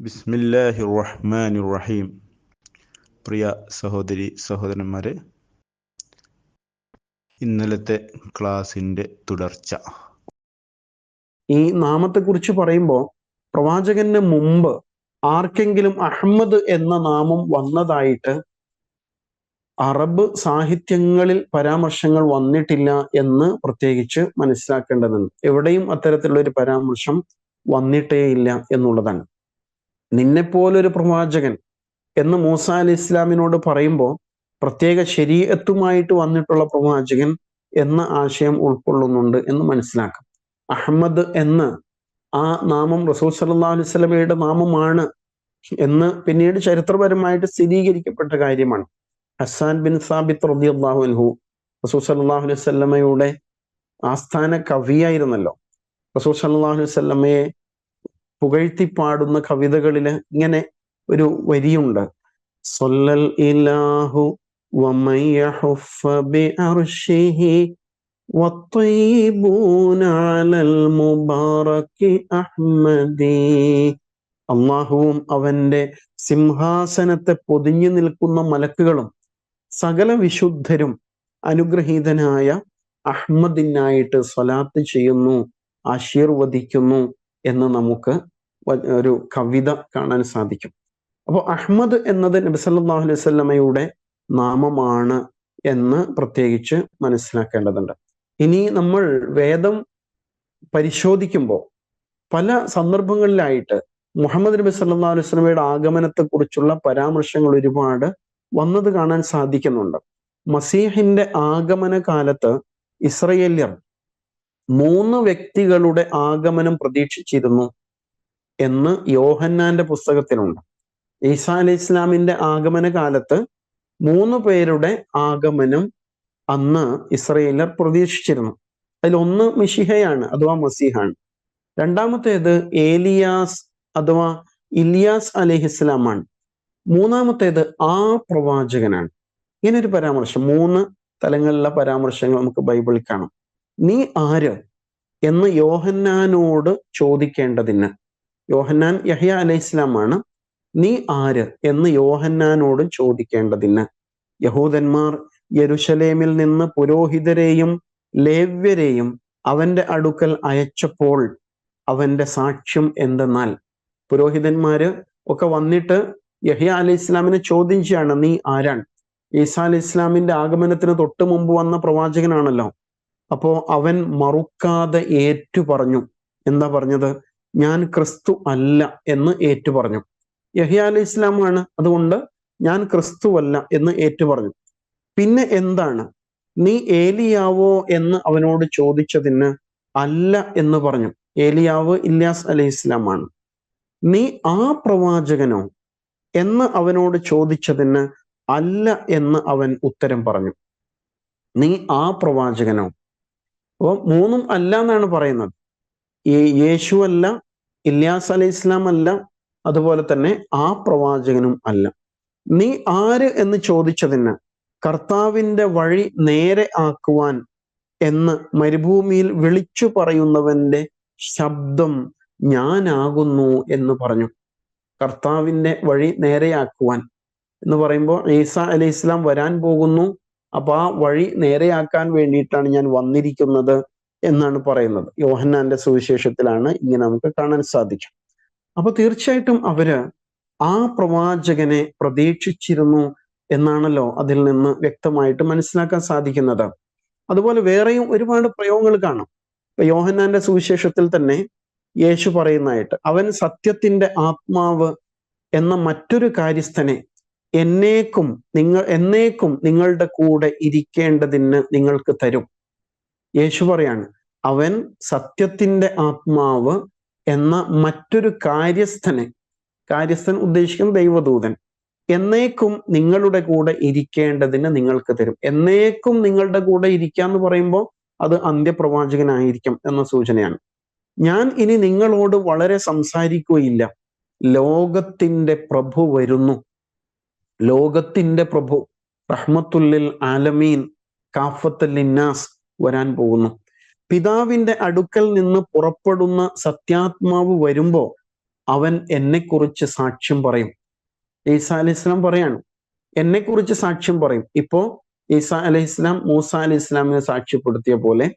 ബിസ്മില്ലാഹിർ റഹ്മാനിർ റഹീം. പ്രിയ സഹോദരി സഹോദരന്മാരെ, ഇന്നലത്തെ ക്ലാസിൻ്റെ തുടർച്ച. ഈ നാമത്തെക്കുറിച്ച് പറയുമ്പോൾ പ്രവാചകന് മുമ്പ് ആർക്കെങ്കിലും അഹമ്മദ് എന്ന നാമം വന്നതായിട്ട് അറബ് സാഹിത്യങ്ങളിൽ പരാമർശങ്ങൾ വന്നിട്ടില്ല എന്ന് പ്രത്യേകിച്ച് മനസ്സിലാക്കേണ്ടതുണ്ട്. എവിടെയും അത്തരത്തിലുള്ള ഒരു പരാമർശം വന്നിട്ടേയില്ല എന്നുള്ളതാണ്. നിന്നെപ്പോലൊരു പ്രവാചകൻ എന്ന് മൂസ അലി ഇസ്ലാമിനോട് പറയുമ്പോൾ പ്രത്യേക ശരീഅത്തുമായിട്ട് വന്നിട്ടുള്ള പ്രവാചകൻ എന്ന ആശയം ഉൾക്കൊള്ളുന്നുണ്ട് എന്ന് മനസ്സിലാക്കാം. അഹമ്മദ് എന്ന് ആ നാമം റസൂൽ സല്ലല്ലാഹു അലൈഹി വസല്ലമയുടെ നാമമാണ് എന്ന് പിന്നീട് ചരിത്രപരമായിട്ട് സ്ഥിരീകരിക്കപ്പെട്ട കാര്യമാണ്. ഹസ്സാൻ ബിൻ സാബിത്ത് റളിയല്ലാഹു അൻഹു റസൂൽ സല്ലല്ലാഹു അലൈഹി വസല്ലമയുടെ ആസ്ഥാന കവിയായിരുന്നല്ലോ. റസൂൽ സല്ലല്ലാഹു അലൈഹി വസല്ലമയെ പുകഴ്ത്തി പാടുന്ന കവിതകളില് ഇങ്ങനെ ഒരു വരിയുണ്ട്: സ്വല്ലൽ ഇലാഹു വമൻ യഹുഫ ബിഅർശിഹി വത്വയ്യിബൂന അലൽ മുബാറകി അഹ്മദി. അള്ളാഹുവും അവന്റെ സിംഹാസനത്തെ പൊതിഞ്ഞു നിൽക്കുന്ന മലക്കുകളും സകല വിശുദ്ധരും അനുഗ്രഹീതനായ അഹ്മദിനായിട്ട് സ്വലാത്ത് ചെയ്യുന്നു, ആശീർവദിക്കുന്നു എന്ന് നമുക്ക് ഒരു കവിത കാണാൻ സാധിക്കും. അപ്പോൾ അഹ്മദ് എന്നത് നബി സല്ലല്ലാഹു അലൈഹി വസല്ലമയുടെ നാമമാണ് എന്ന് പ്രത്യേകിച്ച് മനസ്സിലാക്കേണ്ടതുണ്ട്. ഇനി നമ്മൾ വേദം പരിശോധിക്കുമ്പോൾ പല സന്ദർഭങ്ങളിലായിട്ട് മുഹമ്മദ് നബി സല്ലല്ലാഹു അലൈഹി വസല്ലമയുടെ ആഗമനത്തെക്കുറിച്ചുള്ള പരാമർശങ്ങൾ ഒരുപാട് വന്നത് കാണാൻ സാധിക്കുന്നുണ്ട്. മസീഹിന്റെ ആഗമന കാലത്ത് ഇസ്രയേല്യർ 3 വ്യക്തികളുടെ ആഗമനം പ്രതീക്ഷിച്ചിരുന്നു എന്ന് യോഹന്നാന്റെ പുസ്തകത്തിലുണ്ട്. ഈസാ അലൈഹി ഇസ്ലാമിന്റെ ആഗമന കാലത്ത് 3 പേരുടെ ആഗമനം അന്ന് ഇസ്രയേലർ പ്രതീക്ഷിച്ചിരുന്നു. അതിലൊന്ന് മിശിഹയാണ് അഥവാ മസീഹാണ്. രണ്ടാമത്തേത് ഏലിയാസ് അഥവാ ഇല്യാസ് അലൈഹിസ്സലാമാണ്. മൂന്നാമത്തേത് ആ പ്രവാചകനാണ്. ഇങ്ങനെ ഒരു പരാമർശം 3 തലങ്ങളിലുള്ള പരാമർശങ്ങൾ നമുക്ക് ബൈബിളിൽ കാണാം. നീ ആര് എന്ന് യോഹന്നാനോട് ചോദിക്കേണ്ടതിന്, യോഹന്നാൻ യഹ്യ അലൈഹിസ്സലാമാണ്, നീ ആര് എന്ന് യോഹന്നാനോട് ചോദിക്കേണ്ടതിന് യഹൂദന്മാർ യെരുശലേമിൽ നിന്ന് പുരോഹിതരെയും ലേവ്യരെയും അവന്റെ അടുക്കൽ അയച്ചപ്പോൾ അവന്റെ സാക്ഷ്യം എന്തെന്നാൽ, പുരോഹിതന്മാര് ഒക്കെ വന്നിട്ട് യഹ്യ അലൈഹി ഇസ്ലാമിനെ ചോദ്യം ചെയ്യാണ്, നീ ആരാണ്? ഈസാ അലൈഹി ഇസ്ലാമിന്റെ ആഗമനത്തിന് തൊട്ട് മുമ്പ് വന്ന പ്രവാചകനാണല്ലോ. അപ്പോ അവൻ മറുക്കാതെ ഏറ്റു പറഞ്ഞു. എന്താ പറഞ്ഞത്? ഞാൻ ക്രിസ്തു അല്ല എന്ന് ഏറ്റു പറഞ്ഞു. യഹ്യ അലൈഹി ഇസ്ലാമാണ്, അതുകൊണ്ട് ഞാൻ ക്രിസ്തുവല്ല എന്ന് ഏറ്റു പറഞ്ഞു. പിന്നെ എന്താണ്? നീ ഏലിയാവോ എന്ന് അവനോട് ചോദിച്ചതിന് അല്ല എന്ന് പറഞ്ഞു. ഏലിയാവ് ഇല്യാസ് അലൈഹി ഇസ്ലാമാണ്. നീ ആ പ്രവാചകനോ എന്ന് അവനോട് ചോദിച്ചതിന് അല്ല എന്ന് അവൻ ഉത്തരം പറഞ്ഞു. നീ ആ പ്രവാചകനോ? അപ്പോൾ 3 അല്ല എന്നാണ് പറയുന്നത്. യേശു അല്ല, ഇല്യാസ് അലൈഹി ഇസ്ലാം അല്ല, അതുപോലെ തന്നെ ആ പ്രവാചകനും അല്ല. നീ ആര് എന്ന് ചോദിച്ചതിന് കർത്താവിന്റെ വഴി നേരെ ആക്കുവാൻ എന്ന് മരുഭൂമിയിൽ വിളിച്ചു പറയുന്നവന്റെ ശബ്ദം ഞാനാകുന്നു എന്ന് പറഞ്ഞു. കർത്താവിന്റെ വഴി നേരെയാക്കുവാൻ എന്ന് പറയുമ്പോൾ ഈസാ അലൈഹി ഇസ്ലാം വരാൻ പോകുന്നു, അപ്പൊ ആ വഴി നേരെയാക്കാൻ വേണ്ടിയിട്ടാണ് ഞാൻ വന്നിരിക്കുന്നത് എന്നാണ് പറയുന്നത്. യോഹന്നാന്റെ സുവിശേഷത്തിലാണ് ഇങ്ങനെ നമുക്ക് കാണാൻ സാധിക്കും. അപ്പൊ തീർച്ചയായിട്ടും അവര് ആ പ്രവാചകനെ പ്രതീക്ഷിച്ചിരുന്നു എന്നാണല്ലോ അതിൽ നിന്ന് വ്യക്തമായിട്ട് മനസ്സിലാക്കാൻ സാധിക്കുന്നത്. അതുപോലെ വേറെയും ഒരുപാട് പ്രയോഗങ്ങൾ കാണാം. ഇപ്പൊ യോഹന്നാന്റെ സുവിശേഷത്തിൽ തന്നെ യേശു പറയുന്നതായിട്ട്, അവൻ സത്യത്തിന്റെ ആത്മാവ് എന്ന മറ്റൊരു കാര്യസ്ഥനെ എന്നേക്കും നിങ്ങളുടെ കൂടെ ഇരിക്കേണ്ടതിന് നിങ്ങൾക്ക് തരും. യേശു പറയാണ്, അവൻ സത്യത്തിന്റെ ആത്മാവ് എന്ന മറ്റൊരു കാര്യസ്ഥൻ ഉദ്ദേശിക്കുന്ന ദൈവദൂതൻ, എന്നേക്കും നിങ്ങളുടെ കൂടെ ഇരിക്കേണ്ടതിന് നിങ്ങൾക്ക് തരും. എന്നേക്കും നിങ്ങളുടെ കൂടെ ഇരിക്കാന്ന് പറയുമ്പോൾ അത് അന്ത്യപ്രവാചകനായിരിക്കും എന്ന സൂചനയാണ്. ഞാൻ ഇനി നിങ്ങളോട് വളരെ സംസാരിക്കുകയില്ല, ലോകത്തിന്റെ പ്രഭു വരുന്നു. ലോകത്തിന്റെ പ്രഭു റഹ്മത്തുല്ലിൽ ആലമീൻ കാഫത്തുൽ ലിന്നാസ് വരാൻ പോകുന്നു. പിതാവിന്റെ അടുക്കൽ നിന്ന് പുറപ്പെടുന്ന സത്യാത്മാവ് വരുമ്പോൾ അവൻ എന്നെക്കുറിച്ച് സാക്ഷ്യം പറയും. ഈസാ അലൈഹി ഇസ്ലാം പറയാണ്, എന്നെക്കുറിച്ച് സാക്ഷ്യം പറയും. ഇപ്പോ ഈസാ അലൈഹി ഇസ്ലാം മൂസ അലൈഹി ഇസ്ലാമിനെ സാക്ഷ്യപ്പെടുത്തിയ പോലെ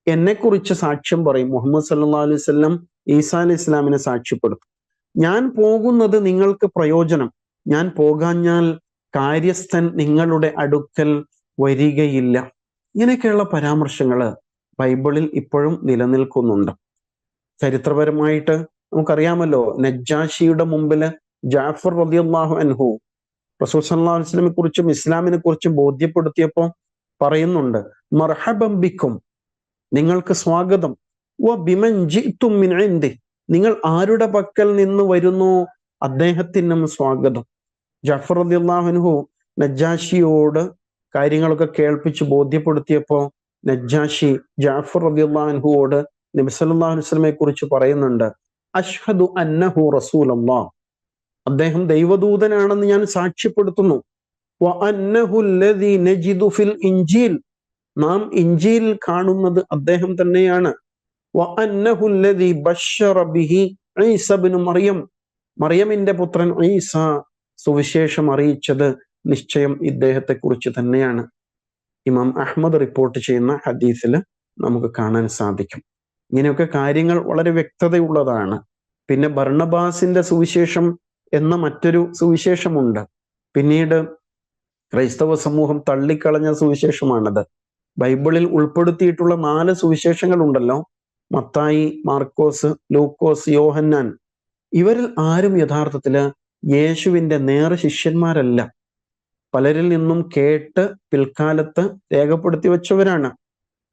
എന്നെക്കുറിച്ച് സാക്ഷ്യം പറയും. മുഹമ്മദ് സല്ലല്ലാഹു അലൈഹി വസല്ലം ഈസാ അലൈഹി ഇസ്ലാമിനെ സാക്ഷ്യപ്പെടുത്തും. ഞാൻ പോകുന്നത് നിങ്ങൾക്ക് പ്രയോജനം, ഞാൻ പോകാഞ്ഞാൽ കാര്യസ്ഥൻ നിങ്ങളുടെ അടുക്കൽ വരികയില്ല. ഇങ്ങനെയൊക്കെയുള്ള പരാമർശങ്ങള് ബൈബിളിൽ ഇപ്പോഴും നിലനിൽക്കുന്നുണ്ട്. ചരിത്രപരമായിട്ട് നമുക്കറിയാമല്ലോ, നജ്ജാഷിയുടെ മുമ്പില് ജാഫർ റളിയല്ലാഹു അൻഹു റസൂൽ സല്ലല്ലാഹു അലൈഹി വസല്ലമയെ കുറിച്ചും ഇസ്ലാമിനെ കുറിച്ചും ബോധ്യപ്പെടുത്തിയപ്പോൾ പറയുന്നുണ്ട്, മർഹബൻ ബിക്കും, നിങ്ങൾക്ക് സ്വാഗതം, വ ബിമൻ ജിഅ്തും മിൻ ഇൻദി, നിങ്ങൾ ആരുടെ പക്കൽ നിന്ന് വരുന്നു അദ്ദേഹത്തിനും സ്വാഗതം. ജാഫർ റളിയല്ലാഹു അൻഹു നജ്ജാഷിയോട് കാര്യങ്ങളൊക്കെ കേൾപ്പിച്ച് ബോധ്യപ്പെടുത്തിയപ്പോ നജ്ജാഷി ജാഫർ റളിയല്ലാഹു അൻഹുവോട് നബി സല്ലല്ലാഹു അലൈഹി വസല്ലമയെ കുറിച്ച് പറയുന്നുണ്ട്, അഷ്ഹദു അന്നഹു റസൂലല്ലാഹ്, അദ്ദേഹം ദൈവദൂതനാണെന്ന് ഞാൻ സാക്ഷ്യപ്പെടുത്തുന്നു. വ അന്നഹു അല്ലദീ നജിദു ഫിൽ ഇൻജീൽ, നാം ഇൻജീലിൽ കാണുന്നത് അദ്ദേഹം തന്നെയാണ്. വ അന്നഹു അല്ലദീ ബശ്ശറ ബിഹി ഈസ ഇബ്നു മറിയം, മറിയമിന്റെ പുത്രൻ ഈസ സുവിശേഷം അറിയിച്ചത് നിശ്ചയം ഇദ്ദേഹത്തെ കുറിച്ച് തന്നെയാണ്. ഇമാം അഹ്മദ് റിപ്പോർട്ട് ചെയ്യുന്ന ഹദീസിൽ നമുക്ക് കാണാൻ സാധിക്കും. ഇങ്ങനെയൊക്കെ കാര്യങ്ങൾ വളരെ വ്യക്തതയുള്ളതാണ്. പിന്നെ ബർണബാസിന്റെ സുവിശേഷം എന്ന മറ്റൊരു സുവിശേഷമുണ്ട്. പിന്നീട് ക്രൈസ്തവ സമൂഹം തള്ളിക്കളഞ്ഞ സുവിശേഷമാണത്. ബൈബിളിൽ ഉൾപ്പെടുത്തിയിട്ടുള്ള 4 സുവിശേഷങ്ങൾ ഉണ്ടല്ലോ, മത്തായി, മാർക്കോസ്, ലൂക്കോസ്, യോഹന്നാൻ. ഇവരിൽ ആരും യഥാർത്ഥത്തില് യേശുവിന്റെ നേർ ശിഷ്യന്മാരല്ല. പലരിൽ നിന്നും കേട്ട് പിൽക്കാലത്ത് രേഖപ്പെടുത്തി വെച്ചവരാണ്.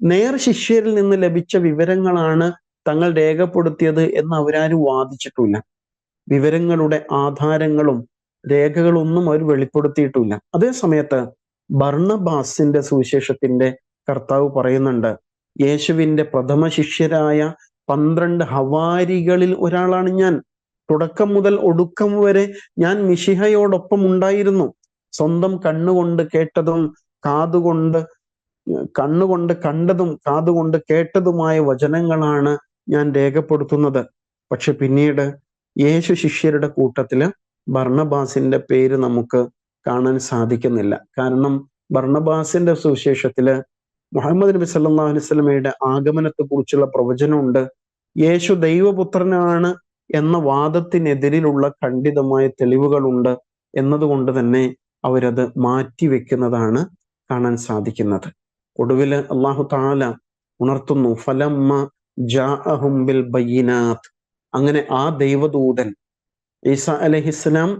നേർ ശിഷ്യരിൽ നിന്ന് ലഭിച്ച വിവരങ്ങളാണ് തങ്ങൾ രേഖപ്പെടുത്തിയത് എന്ന് അവരാരും വാദിച്ചിട്ടില്ല. വിവരങ്ങളുടെ ആധാരങ്ങളും രേഖകളൊന്നും അവർ വെളിപ്പെടുത്തിയിട്ടില്ല. അതേ സമയത്ത് ബർണബാസിന്റെ സുവിശേഷത്തിന്റെ കർത്താവ് പറയുന്നുണ്ട്, യേശുവിന്റെ പ്രഥമ ശിഷ്യരായ 12 ഹവാരികളിൽ ഒരാളാണ് ഞാൻ. തുടക്കം മുതൽ ഒടുക്കം വരെ ഞാൻ മിശിഹയോടൊപ്പം ഉണ്ടായിരുന്നു. സ്വന്തം കണ്ണുകൊണ്ട് കേട്ടതും കണ്ണുകൊണ്ട് കണ്ടതും കാതുകൊണ്ട് കേട്ടതുമായ വചനങ്ങളാണ് ഞാൻ രേഖപ്പെടുത്തുന്നത്. പക്ഷെ പിന്നീട് യേശു ശിഷ്യരുടെ കൂട്ടത്തില് ബർണബാസിന്റെ പേര് നമുക്ക് കാണാൻ സാധിക്കുന്നില്ല. കാരണം ബർണബാസിന്റെ സുവിശേഷത്തില് മുഹമ്മദ് നബി സല്ലല്ലാഹു അലൈഹി വസല്ലമയുടെ ആഗമനത്തെ കുറിച്ചുള്ള പ്രവചനമുണ്ട്. യേശു ദൈവപുത്രനാണ് എന്ന വാദത്തിനെതിരിലുള്ള ഖണ്ഡിതമായ തെളിവുകളുണ്ട് എന്നതുകൊണ്ട് തന്നെ അവരത് മാറ്റിവെക്കുന്നതാണ് കാണാൻ സാധിക്കുന്നത്. ഒടുവില് അല്ലാഹു തആല ഉണർത്തുന്നു, ഫലമ്മ ജാഅഹും ബിൽ ബയ്യിനാത്ത്, അങ്ങനെ ആ ദൈവദൂതൻ ഈസാ അലൈഹിസ്സലാം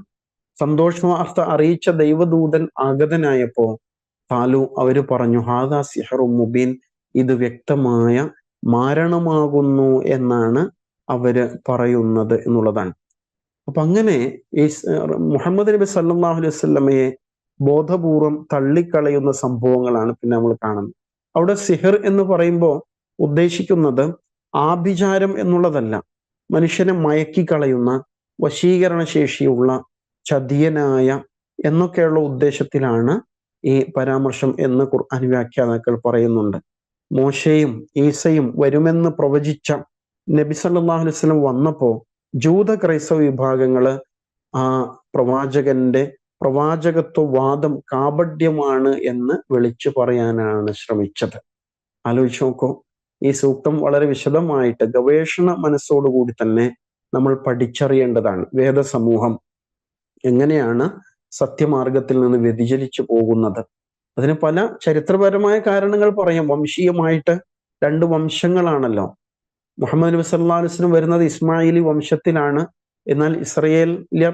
സന്തോഷവാർത്ത അറിയിച്ച ദൈവദൂതൻ ആഗതനായപ്പോ ഖാലു, അവര് പറഞ്ഞു, ഹാദാ സിഹ്റും മുബീൻ, ഇത് വ്യക്തമായ മാരണമാകുന്നു എന്നാണ് അവര് പറയുന്നത് എന്നുള്ളതാണ്. അപ്പൊ അങ്ങനെ മുഹമ്മദ് നബി സല്ലല്ലാഹു അലൈഹി വസല്ലമയെ ബോധപൂർവം തള്ളിക്കളയുന്ന സംഭവങ്ങളാണ് പിന്നെ നമ്മൾ കാണുന്നത്. അവിടെ സിഹർ എന്ന് പറയുമ്പോൾ ഉദ്ദേശിക്കുന്നത് ആഭിചാരം എന്നുള്ളതല്ല, മനുഷ്യനെ മയക്കിക്കളയുന്ന, വശീകരണ ശേഷിയുള്ള, ചതിയനായ എന്നൊക്കെയുള്ള ഉദ്ദേശത്തിലാണ് ഈ പരാമർശം എന്ന് ഖുർആൻ വ്യാഖ്യാതാക്കൾ പറയുന്നുണ്ട്. മോശയും ഈസയും വരുമെന്ന് പ്രവചിച്ച നബി സല്ലല്ലാഹു അലൈഹി വസല്ലം വന്നപ്പോ ജൂത ക്രൈസ്തവ വിഭാഗങ്ങള് ആ പ്രവാചകന്റെ പ്രവാചകത്വവാദം കാപഢ്യമാണ് എന്ന് വിളിച്ചു പറയാനാണ് ശ്രമിച്ചത്. ആലോചിച്ച് നോക്കൂ, ഈ സൂക്തം വളരെ വിശദമായിട്ട് ഗവേഷണ മനസ്സോടുകൂടി തന്നെ നമ്മൾ പഠിച്ചറിയേണ്ടതാണ്. വേദസമൂഹം എങ്ങനെയാണ് സത്യമാർഗത്തിൽ നിന്ന് വ്യതിചലിച്ചു പോകുന്നത്? അതിന് പല ചരിത്രപരമായ കാരണങ്ങൾ പറയാം. വംശീയമായിട്ട് 2 വംശങ്ങളാണല്ലോ. മുഹമ്മദ് നബി സല്ലല്ലാഹു അലൈഹി വസല്ലം വരുന്നത് ഇസ്മായിലി വംശത്തിലാണ്. എന്നാൽ ഇസ്രയേലിലെ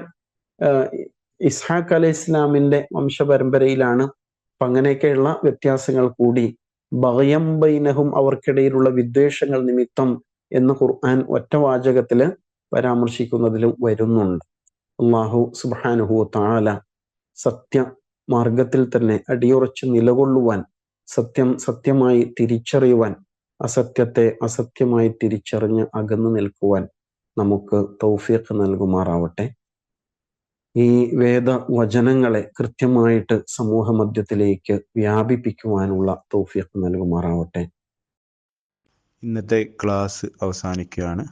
ഇസ്ഹാഖ് അലൈഹി ഇസ്ലാമിന്റെ വംശപരമ്പരയിലാണ്. അപ്പൊ അങ്ങനെയൊക്കെയുള്ള വ്യത്യാസങ്ങൾ കൂടി ബഗയം ബൈനഹും, അവർക്കിടയിലുള്ള വിദ്വേഷങ്ങൾ നിമിത്തം എന്ന് ഖുർആൻ ഒറ്റവാചകത്തില് പരാമർശിക്കുന്നതിലും വരുന്നുണ്ട്. അല്ലാഹു സുബ്ഹാനഹു വ തആല സത്യ മാർഗത്തിൽ തന്നെ അടിയുറച്ച് നിലകൊള്ളുവാൻ, സത്യം സത്യമായി തിരിച്ചറിയുവാൻ, അസത്യത്തെ അസത്യമായി തിരിച്ചറിഞ്ഞ് അകന്നു നിൽക്കുവാൻ നമുക്ക് തൗഫീഖ് നൽകുമാറാവട്ടെ. ഈ വേദവചനങ്ങളെ കൃത്യമായിട്ട് സമൂഹ മധ്യത്തിലേക്ക് വ്യാപിപ്പിക്കുവാനുള്ള തൗഫീഖ് നൽകുമാറാവട്ടെ. ഇന്നത്തെ ക്ലാസ് അവസാനിക്കുകയാണ്.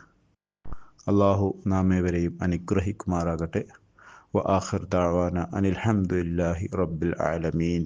അള്ളാഹു നാം ഏവരെയും അനുഗ്രഹിക്കുമാറാകട്ടെ. വ ആഖിർ ദഅവാന അനിൽ ഹംദുലില്ലാഹി റബ്ബിൽ ആലമീൻ.